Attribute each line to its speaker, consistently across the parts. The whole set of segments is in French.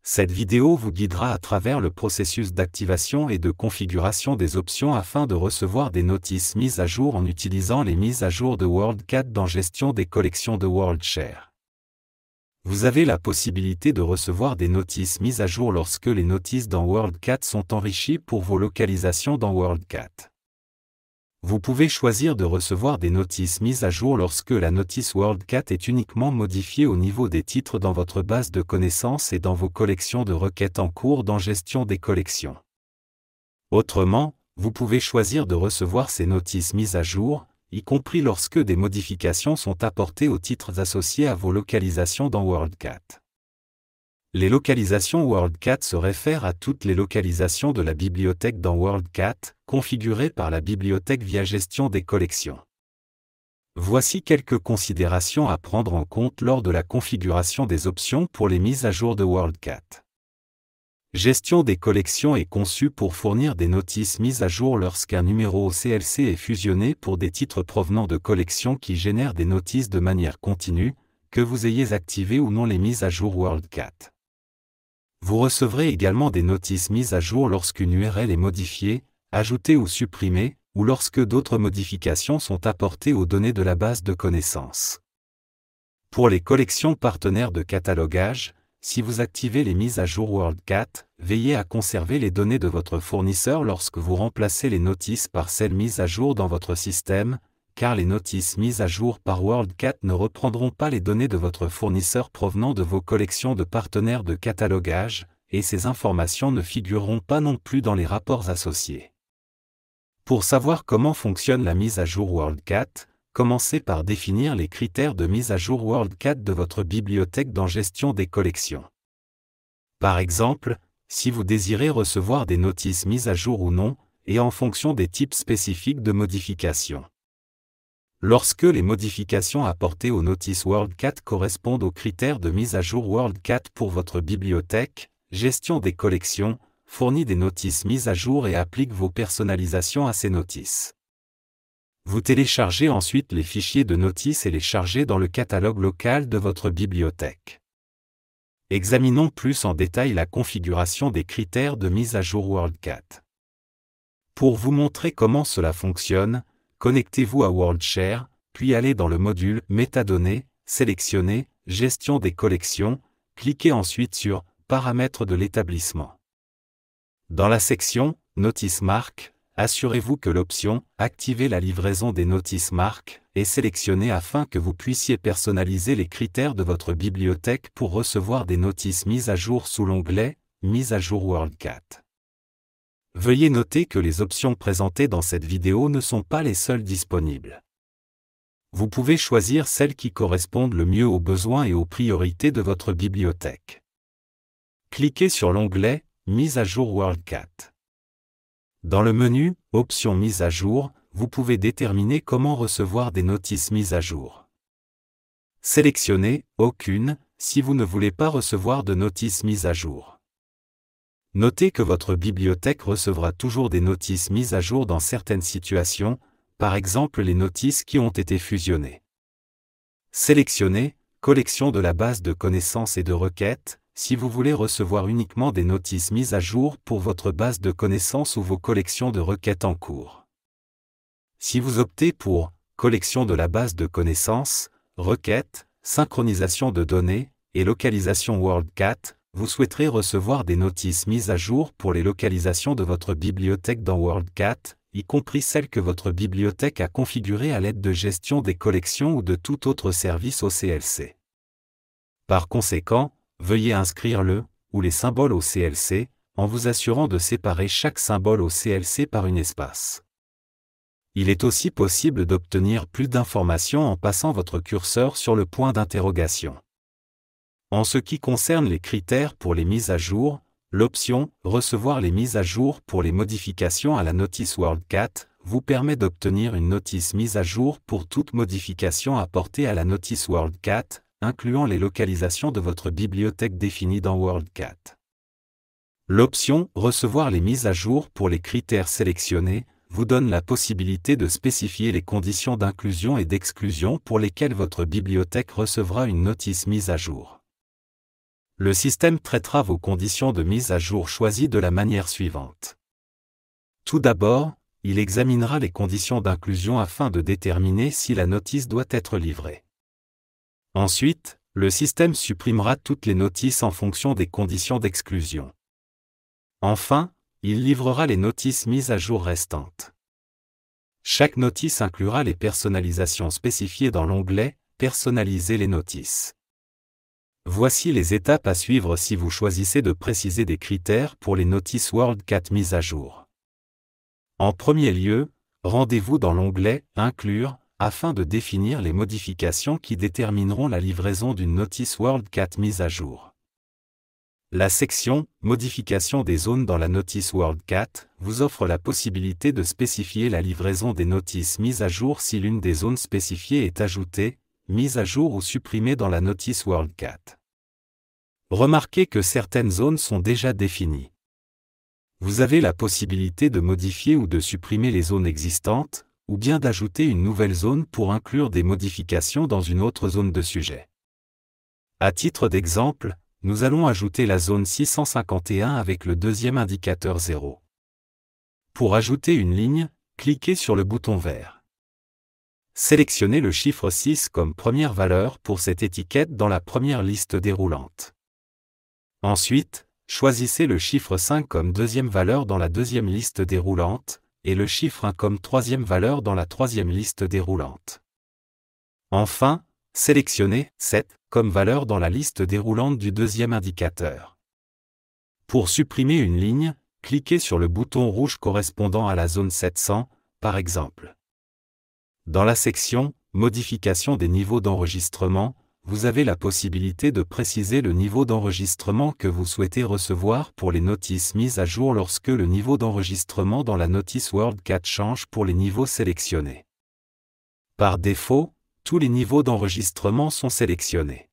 Speaker 1: Cette vidéo vous guidera à travers le processus d'activation et de configuration des options afin de recevoir des notices mises à jour en utilisant les mises à jour de WorldCat dans Gestion des collections de WorldShare. Vous avez la possibilité de recevoir des notices mises à jour lorsque les notices dans WorldCat sont enrichies pour vos localisations dans WorldCat. Vous pouvez choisir de recevoir des notices mises à jour lorsque la notice WorldCat est uniquement modifiée au niveau des titres dans votre base de connaissances et dans vos collections de requêtes en cours dans Gestion des collections. Autrement, vous pouvez choisir de recevoir ces notices mises à jour, y compris lorsque des modifications sont apportées aux titres associés à vos localisations dans WorldCat. Les localisations WorldCat se réfèrent à toutes les localisations de la bibliothèque dans WorldCat, configurées par la bibliothèque via Gestion des collections. Voici quelques considérations à prendre en compte lors de la configuration des options pour les mises à jour de WorldCat. Gestion des collections est conçue pour fournir des notices mises à jour lorsqu'un numéro OCLC est fusionné pour des titres provenant de collections qui génèrent des notices de manière continue, que vous ayez activé ou non les mises à jour WorldCat. Vous recevrez également des notices mises à jour lorsqu'une URL est modifiée, ajoutée ou supprimée, ou lorsque d'autres modifications sont apportées aux données de la base de connaissances. Pour les collections partenaires de catalogage, si vous activez les mises à jour WorldCat, veillez à conserver les données de votre fournisseur lorsque vous remplacez les notices par celles mises à jour dans votre système, car les notices mises à jour par WorldCat ne reprendront pas les données de votre fournisseur provenant de vos collections de partenaires de catalogage, et ces informations ne figureront pas non plus dans les rapports associés. Pour savoir comment fonctionne la mise à jour WorldCat, commencez par définir les critères de mise à jour WorldCat de votre bibliothèque dans Gestion des collections. Par exemple, si vous désirez recevoir des notices mises à jour ou non, et en fonction des types spécifiques de modifications. Lorsque les modifications apportées aux notices WorldCat correspondent aux critères de mise à jour WorldCat pour votre bibliothèque, Gestion des collections fournit des notices mises à jour et applique vos personnalisations à ces notices. Vous téléchargez ensuite les fichiers de notices et les chargez dans le catalogue local de votre bibliothèque. Examinons plus en détail la configuration des critères de mise à jour WorldCat. Pour vous montrer comment cela fonctionne, connectez-vous à WorldShare, puis allez dans le module Métadonnées, sélectionnez Gestion des collections, cliquez ensuite sur Paramètres de l'établissement. Dans la section Notice Marque, assurez-vous que l'option Activer la livraison des notices marques est sélectionnée afin que vous puissiez personnaliser les critères de votre bibliothèque pour recevoir des notices mises à jour sous l'onglet Mise à jour WorldCat. Veuillez noter que les options présentées dans cette vidéo ne sont pas les seules disponibles. Vous pouvez choisir celles qui correspondent le mieux aux besoins et aux priorités de votre bibliothèque. Cliquez sur l'onglet Mise à jour WorldCat. Dans le menu Options mise à jour, vous pouvez déterminer comment recevoir des notices mises à jour. Sélectionnez Aucune si vous ne voulez pas recevoir de notices mises à jour. Notez que votre bibliothèque recevra toujours des notices mises à jour dans certaines situations, par exemple les notices qui ont été fusionnées. Sélectionnez Collection de la base de connaissances et de requêtes, si vous voulez recevoir uniquement des notices mises à jour pour votre base de connaissances ou vos collections de requêtes en cours. Si vous optez pour Collection de la base de connaissances, requêtes, synchronisation de données et localisation WorldCat, vous souhaiterez recevoir des notices mises à jour pour les localisations de votre bibliothèque dans WorldCat, y compris celles que votre bibliothèque a configurées à l'aide de Gestion des collections ou de tout autre service OCLC. Par conséquent, veuillez inscrire le ou les symboles OCLC, en vous assurant de séparer chaque symbole OCLC par une espace. Il est aussi possible d'obtenir plus d'informations en passant votre curseur sur le point d'interrogation. En ce qui concerne les critères pour les mises à jour, l'option « Recevoir les mises à jour pour les modifications à la notice WorldCat » vous permet d'obtenir une notice mise à jour pour toute modification apportée à la notice WorldCat, incluant les localisations de votre bibliothèque définies dans WorldCat. L'option « Recevoir les mises à jour pour les critères sélectionnés » vous donne la possibilité de spécifier les conditions d'inclusion et d'exclusion pour lesquelles votre bibliothèque recevra une notice mise à jour. Le système traitera vos conditions de mise à jour choisies de la manière suivante. Tout d'abord, il examinera les conditions d'inclusion afin de déterminer si la notice doit être livrée. Ensuite, le système supprimera toutes les notices en fonction des conditions d'exclusion. Enfin, il livrera les notices mises à jour restantes. Chaque notice inclura les personnalisations spécifiées dans l'onglet « Personnaliser les notices ». Voici les étapes à suivre si vous choisissez de préciser des critères pour les notices WorldCat mises à jour. En premier lieu, rendez-vous dans l'onglet « Inclure » afin de définir les modifications qui détermineront la livraison d'une notice WorldCat mise à jour. La section « Modification des zones dans la notice WorldCat » vous offre la possibilité de spécifier la livraison des notices mises à jour si l'une des zones spécifiées est ajoutée, mise à jour ou supprimée dans la notice WorldCat. Remarquez que certaines zones sont déjà définies. Vous avez la possibilité de modifier ou de supprimer les zones existantes, ou bien d'ajouter une nouvelle zone pour inclure des modifications dans une autre zone de sujet. À titre d'exemple, nous allons ajouter la zone 651 avec le deuxième indicateur 0. Pour ajouter une ligne, cliquez sur le bouton vert. Sélectionnez le chiffre 6 comme première valeur pour cette étiquette dans la première liste déroulante. Ensuite, choisissez le chiffre 5 comme deuxième valeur dans la deuxième liste déroulante, et le chiffre 1 comme troisième valeur dans la troisième liste déroulante. Enfin, sélectionnez 7 comme valeur dans la liste déroulante du deuxième indicateur. Pour supprimer une ligne, cliquez sur le bouton rouge correspondant à la zone 700, par exemple. Dans la section « Modification des niveaux d'enregistrement », vous avez la possibilité de préciser le niveau d'enregistrement que vous souhaitez recevoir pour les notices mises à jour lorsque le niveau d'enregistrement dans la notice WorldCat change pour les niveaux sélectionnés. Par défaut, tous les niveaux d'enregistrement sont sélectionnés.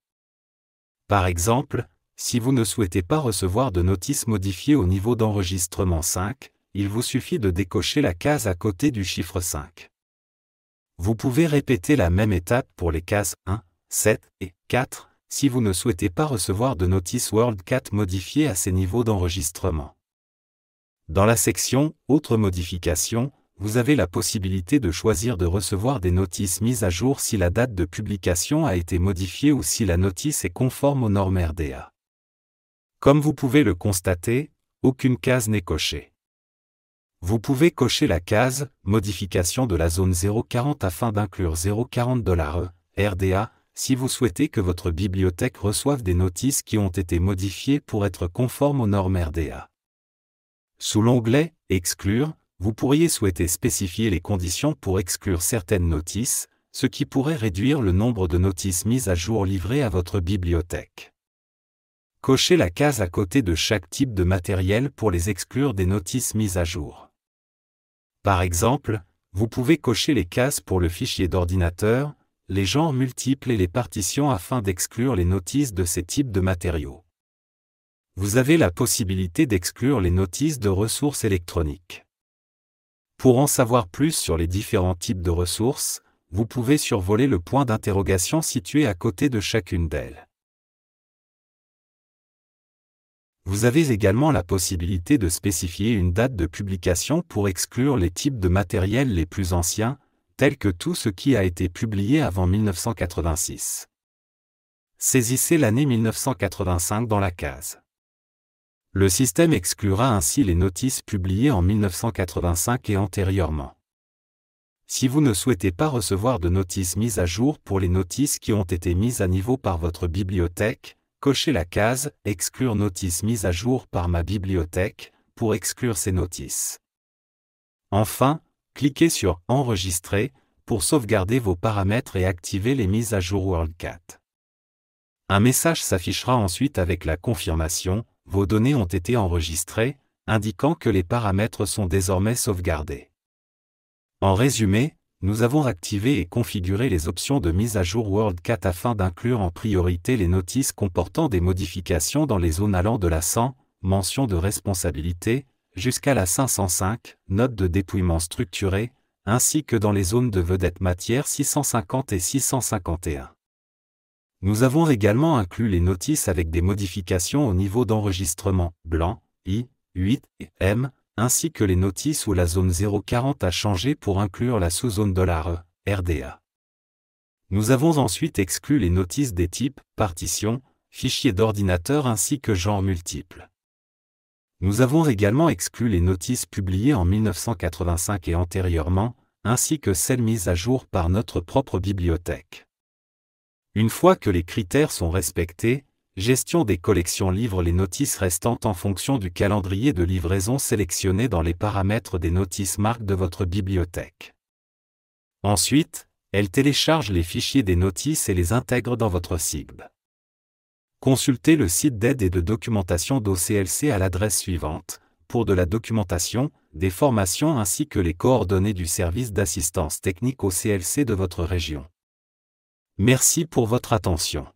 Speaker 1: Par exemple, si vous ne souhaitez pas recevoir de notice modifiée au niveau d'enregistrement 5, il vous suffit de décocher la case à côté du chiffre 5. Vous pouvez répéter la même étape pour les cases 1, 7 et 4, si vous ne souhaitez pas recevoir de notice WorldCat modifiée à ces niveaux d'enregistrement. Dans la section « Autres modifications », vous avez la possibilité de choisir de recevoir des notices mises à jour si la date de publication a été modifiée ou si la notice est conforme aux normes RDA. Comme vous pouvez le constater, aucune case n'est cochée. Vous pouvez cocher la case « Modification de la zone 040 » afin d'inclure 040$ RDA, si vous souhaitez que votre bibliothèque reçoive des notices qui ont été modifiées pour être conformes aux normes RDA. Sous l'onglet « Exclure », vous pourriez souhaiter spécifier les conditions pour exclure certaines notices, ce qui pourrait réduire le nombre de notices mises à jour livrées à votre bibliothèque. Cochez la case à côté de chaque type de matériel pour les exclure des notices mises à jour. Par exemple, vous pouvez cocher les cases pour le fichier d'ordinateur, les genres multiples et les partitions afin d'exclure les notices de ces types de matériaux. Vous avez la possibilité d'exclure les notices de ressources électroniques. Pour en savoir plus sur les différents types de ressources, vous pouvez survoler le point d'interrogation situé à côté de chacune d'elles. Vous avez également la possibilité de spécifier une date de publication pour exclure les types de matériel les plus anciens, tels que tout ce qui a été publié avant 1986. Saisissez l'année 1985 dans la case. Le système exclura ainsi les notices publiées en 1985 et antérieurement. Si vous ne souhaitez pas recevoir de notices mises à jour pour les notices qui ont été mises à niveau par votre bibliothèque, cochez la case « Exclure notices mises à jour par ma bibliothèque » pour exclure ces notices. Enfin, cliquez sur « Enregistrer » pour sauvegarder vos paramètres et activer les mises à jour WorldCat. Un message s'affichera ensuite avec la confirmation « Vos données ont été enregistrées », indiquant que les paramètres sont désormais sauvegardés. En résumé, nous avons activé et configuré les options de mise à jour WorldCat afin d'inclure en priorité les notices comportant des modifications dans les zones allant de la 100, mention de responsabilité, jusqu'à la 505, note de dépouillement structuré, ainsi que dans les zones de vedette matière 650 et 651. Nous avons également inclus les notices avec des modifications au niveau d'enregistrement, blanc, I, 8 et M, ainsi que les notices où la zone 040 a changé pour inclure la sous-zone $E, RDA. Nous avons ensuite exclu les notices des types, partitions, fichiers d'ordinateur ainsi que genres multiples. Nous avons également exclu les notices publiées en 1985 et antérieurement, ainsi que celles mises à jour par notre propre bibliothèque. Une fois que les critères sont respectés, Gestion des collections livre les notices restantes en fonction du calendrier de livraison sélectionné dans les paramètres des notices marques de votre bibliothèque. Ensuite, elle télécharge les fichiers des notices et les intègre dans votre SIGB. Consultez le site d'aide et de documentation d'OCLC à l'adresse suivante, pour de la documentation, des formations ainsi que les coordonnées du service d'assistance technique OCLC de votre région. Merci pour votre attention.